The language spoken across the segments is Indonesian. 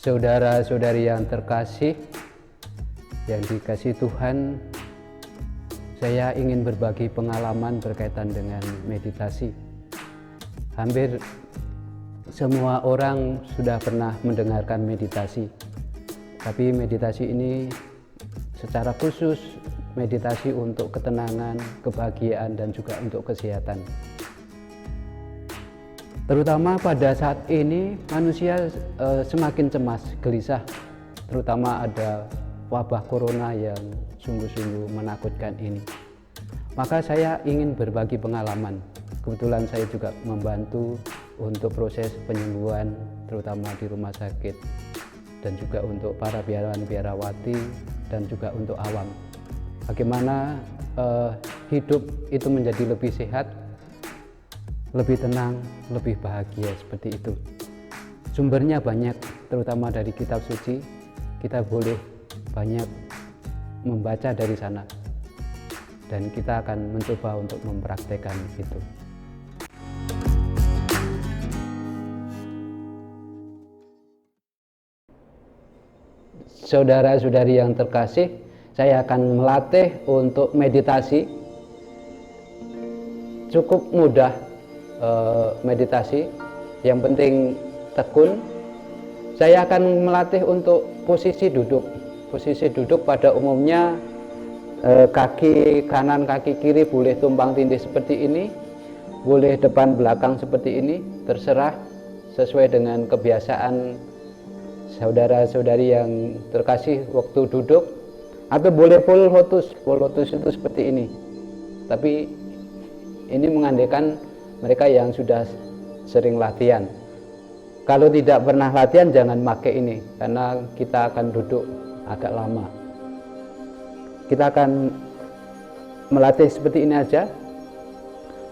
Saudara-saudari yang terkasih, yang dikasihi Tuhan, saya ingin berbagi pengalaman berkaitan dengan meditasi. Hampir semua orang sudah pernah mendengarkan meditasi, tapi meditasi ini secara khusus meditasi untuk ketenangan, kebahagiaan, dan juga untuk kesehatan. Terutama pada saat ini manusia semakin cemas, gelisah, terutama ada wabah corona yang sungguh-sungguh menakutkan ini. Maka saya ingin berbagi pengalaman. Kebetulan saya juga membantu untuk proses penyembuhan, terutama di rumah sakit, dan juga untuk para biarawan-biarawati, dan juga untuk awam. Bagaimana hidup itu menjadi lebih sehat, lebih tenang, lebih bahagia, seperti itu. Sumbernya banyak, terutama dari kitab suci. Kita boleh banyak membaca dari sana, dan kita akan mencoba untuk mempraktekkan itu. Saudara-saudari yang terkasih, saya akan melatih untuk meditasi. Cukup mudah meditasi, yang penting tekun. Saya akan melatih untuk posisi duduk. Posisi duduk pada umumnya kaki kanan, kaki kiri boleh tumpang tindih seperti ini, boleh depan belakang seperti ini, terserah sesuai dengan kebiasaan saudara-saudari yang terkasih waktu duduk. Atau boleh full lotus itu seperti ini. Tapi ini mengandaikan mereka yang sudah sering latihan. Kalau tidak pernah latihan jangan pakai ini, karena kita akan duduk agak lama. Kita akan melatih seperti ini aja.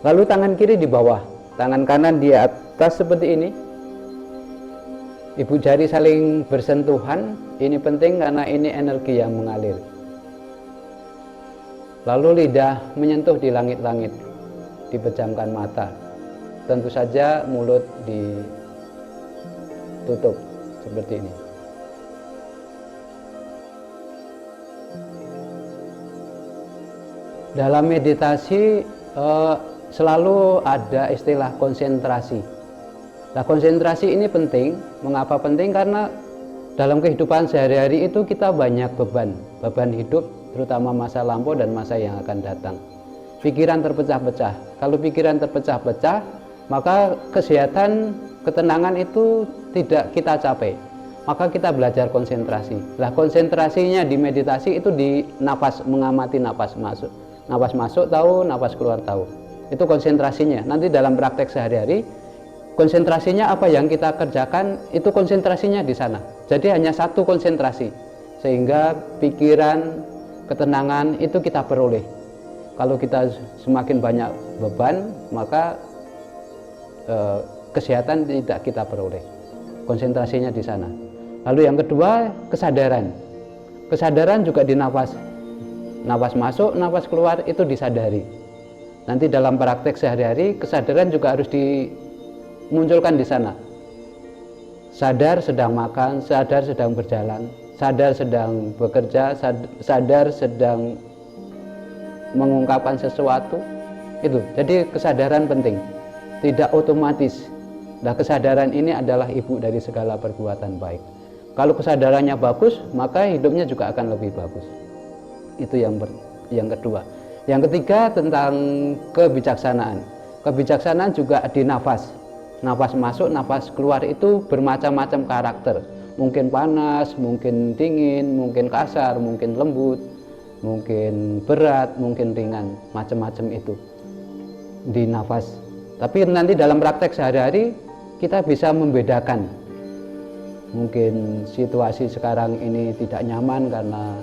Lalu tangan kiri di bawah, tangan kanan di atas seperti ini. Ibu jari saling bersentuhan. Ini penting karena ini energi yang mengalir. Lalu lidah menyentuh di langit-langit. Dipejamkan mata. Tentu saja mulut ditutup seperti ini. Dalam meditasi selalu ada istilah konsentrasi. Nah, konsentrasi ini penting. Mengapa penting? Karena dalam kehidupan sehari-hari itu kita banyak beban hidup, terutama masa lampau dan masa yang akan datang. Pikiran terpecah-pecah. Kalau pikiran terpecah-pecah, maka kesehatan, ketenangan itu tidak kita capai. Maka kita belajar konsentrasi. Nah, konsentrasinya di meditasi itu di napas, mengamati napas masuk. Napas masuk tahu, napas keluar tahu. Itu konsentrasinya. Nanti dalam praktek sehari-hari, konsentrasinya apa yang kita kerjakan, itu konsentrasinya di sana. Jadi hanya satu konsentrasi. Sehingga pikiran, ketenangan itu kita peroleh. Kalau kita semakin banyak beban, maka kesehatan tidak kita peroleh. Konsentrasinya di sana. Lalu yang kedua, kesadaran. Kesadaran juga di nafas. Nafas masuk, nafas keluar itu disadari. Nanti dalam praktek sehari-hari, kesadaran juga harus dimunculkan di sana. Sadar sedang makan, sadar sedang berjalan, sadar sedang bekerja, sadar sedang mengungkapkan sesuatu. Itu jadi kesadaran penting, tidak otomatis. Nah, kesadaran ini adalah ibu dari segala perbuatan baik. Kalau kesadarannya bagus, maka hidupnya juga akan lebih bagus. Itu yang kedua. Yang ketiga tentang kebijaksanaan. Kebijaksanaan juga di nafas. Nafas masuk, nafas keluar itu bermacam-macam karakter. Mungkin panas, mungkin dingin, mungkin kasar, mungkin lembut, mungkin berat, mungkin ringan, macam-macam itu di nafas. Tapi nanti dalam praktek sehari-hari kita bisa membedakan. Mungkin situasi sekarang ini tidak nyaman karena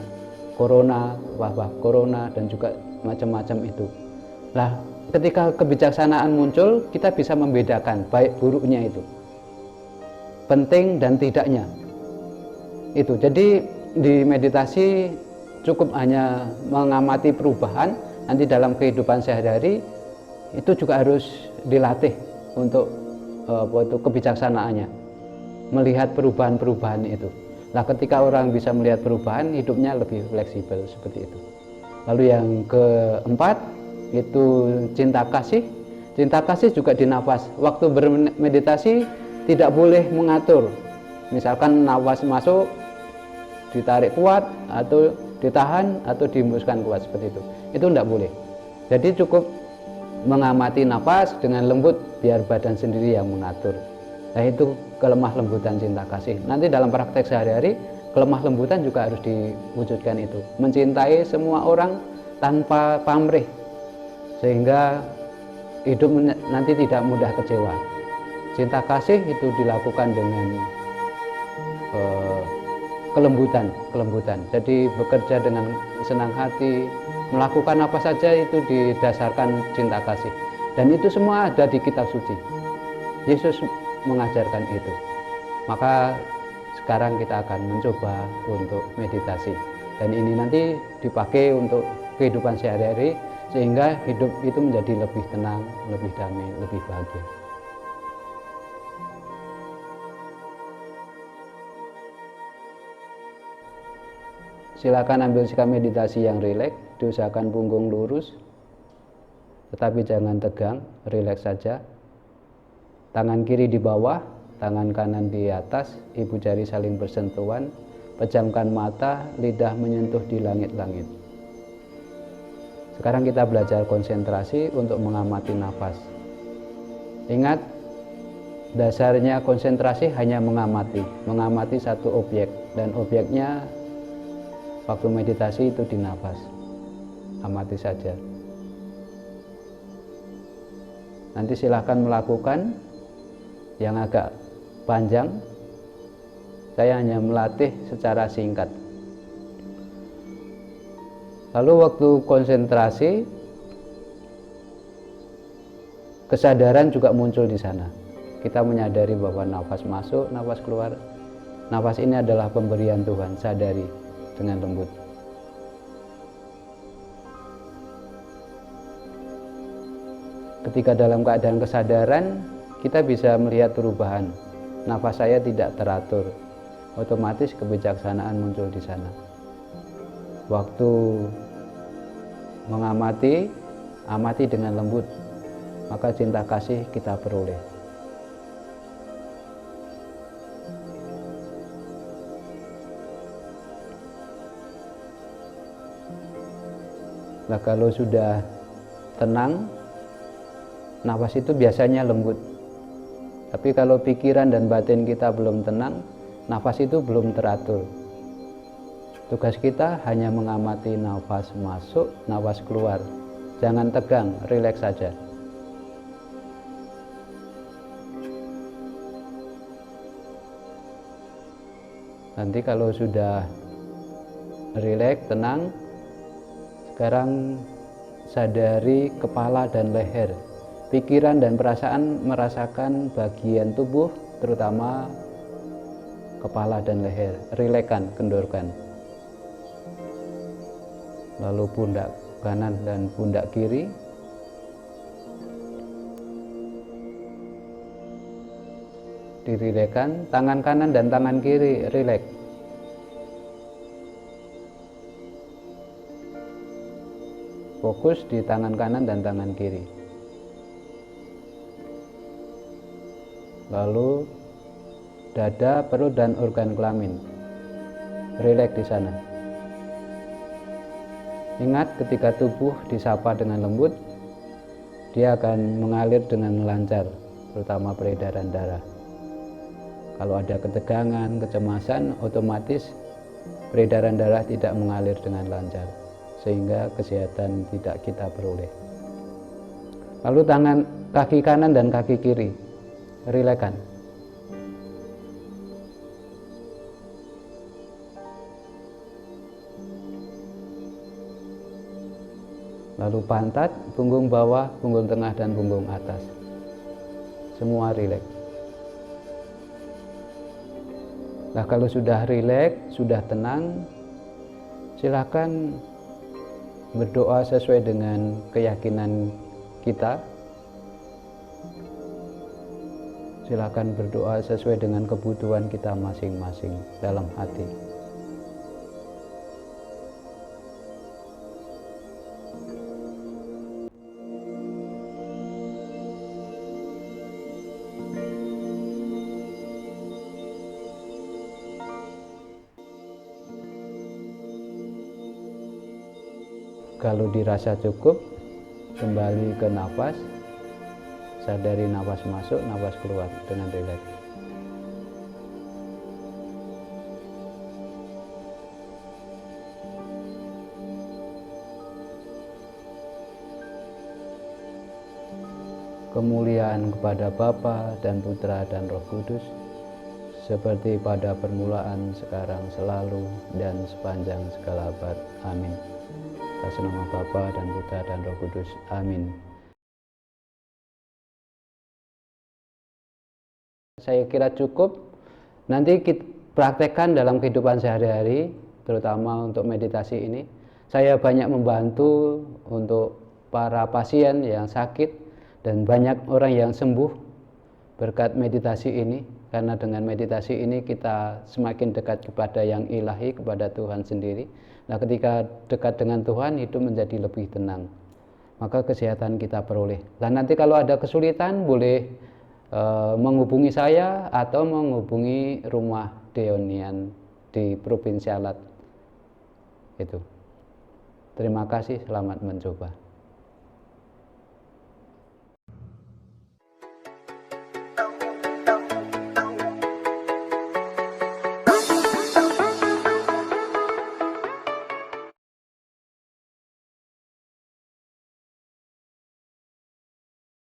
corona, wabah corona, dan juga macam-macam itu. Nah, ketika kebijaksanaan muncul, kita bisa membedakan baik buruknya itu, penting dan tidaknya. Itu. Jadi di meditasi cukup hanya mengamati perubahan, nanti dalam kehidupan sehari-hari itu juga harus dilatih untuk kebijaksanaannya. melihat perubahan-perubahan itu. Nah, ketika orang bisa melihat perubahan, hidupnya lebih fleksibel seperti itu. Lalu yang keempat itu cinta kasih. Cinta kasih juga di nafas. Waktu bermeditasi tidak boleh mengatur. Misalkan nafas masuk ditarik kuat atau ditahan atau dihembuskan kuat seperti itu. Itu tidak boleh. Jadi cukup mengamati nafas dengan lembut biar badan sendiri yang mengatur. Nah, itu kelemah lembutan cinta kasih. Nanti dalam praktek sehari-hari kelemah lembutan juga harus diwujudkan itu. Mencintai semua orang tanpa pamrih sehingga hidup nanti tidak mudah kecewa. Cinta kasih itu dilakukan dengan kelembutan. Jadi bekerja dengan senang hati, melakukan apa saja itu didasarkan cinta kasih. Dan itu semua ada di kitab suci. Yesus mengajarkan itu. Maka sekarang kita akan mencoba untuk meditasi. Dan ini nanti dipakai untuk kehidupan sehari-hari sehingga hidup itu menjadi lebih tenang, lebih damai, lebih bahagia. Silakan ambil sikap meditasi yang rileks, diusahakan punggung lurus, tetapi jangan tegang, rileks saja. Tangan kiri di bawah, tangan kanan di atas, ibu jari saling bersentuhan, pejamkan mata, lidah menyentuh di langit-langit. Sekarang kita belajar konsentrasi untuk mengamati nafas. Ingat, dasarnya konsentrasi hanya mengamati satu objek, dan objeknya waktu meditasi itu di nafas. Amati saja. Nanti silahkan melakukan yang agak panjang. Saya hanya melatih secara singkat. Lalu waktu konsentrasi, kesadaran juga muncul di sana. Kita menyadari bahwa nafas masuk, nafas keluar. Nafas ini adalah pemberian Tuhan, sadari dengan lembut. Ketika dalam keadaan kesadaran, kita bisa melihat perubahan. Nafas saya tidak teratur, otomatis kebijaksanaan muncul di sana. Waktu mengamati, amati dengan lembut, maka cinta kasih kita peroleh. Nah, kalau sudah tenang, nafas itu biasanya lembut. Tapi kalau pikiran dan batin kita belum tenang, nafas itu belum teratur. Tugas kita hanya mengamati nafas masuk, nafas keluar. Jangan tegang, rileks saja. Nanti kalau sudah rileks, tenang, sekarang sadari kepala dan leher. Pikiran dan perasaan merasakan bagian tubuh, terutama kepala dan leher. Rilekskan, kendorkan. Lalu pundak kanan dan pundak kiri. Dirilekkan, tangan kanan dan tangan kiri rileks. Fokus di tangan kanan dan tangan kiri. Lalu dada, perut dan organ kelamin. Rileks di sana. Ingat, ketika tubuh disapa dengan lembut, dia akan mengalir dengan lancar, terutama peredaran darah. Kalau ada ketegangan, kecemasan, otomatis peredaran darah tidak mengalir dengan lancar, sehingga kesehatan tidak kita peroleh. Lalu kaki kanan dan kaki kiri, rilekskan. Lalu pantat, punggung bawah, punggung tengah dan punggung atas, semua rileks. Nah, kalau sudah rileks, sudah tenang, silakan berdoa sesuai dengan keyakinan kita. Silakan berdoa sesuai dengan kebutuhan kita masing-masing dalam hati. Kalau dirasa cukup, kembali ke nafas. Sadari nafas masuk, nafas keluar dengan rileks. Kemuliaan kepada Bapa dan Putra dan Roh Kudus, seperti pada permulaan, sekarang, selalu, dan sepanjang segala abad. Amin. Atas nama Bapa dan Putra dan Roh Kudus. Amin. Saya kira cukup. Nanti kita praktekkan dalam kehidupan sehari-hari, terutama untuk meditasi ini. Saya banyak membantu untuk para pasien yang sakit dan banyak orang yang sembuh berkat meditasi ini. Karena dengan meditasi ini kita semakin dekat kepada yang ilahi, kepada Tuhan sendiri. Nah, ketika dekat dengan Tuhan, hidup menjadi lebih tenang. Maka kesehatan kita peroleh. Dan nanti kalau ada kesulitan, boleh menghubungi saya atau menghubungi rumah Deonian di Provinsi Alat. Itu. Terima kasih, selamat mencoba.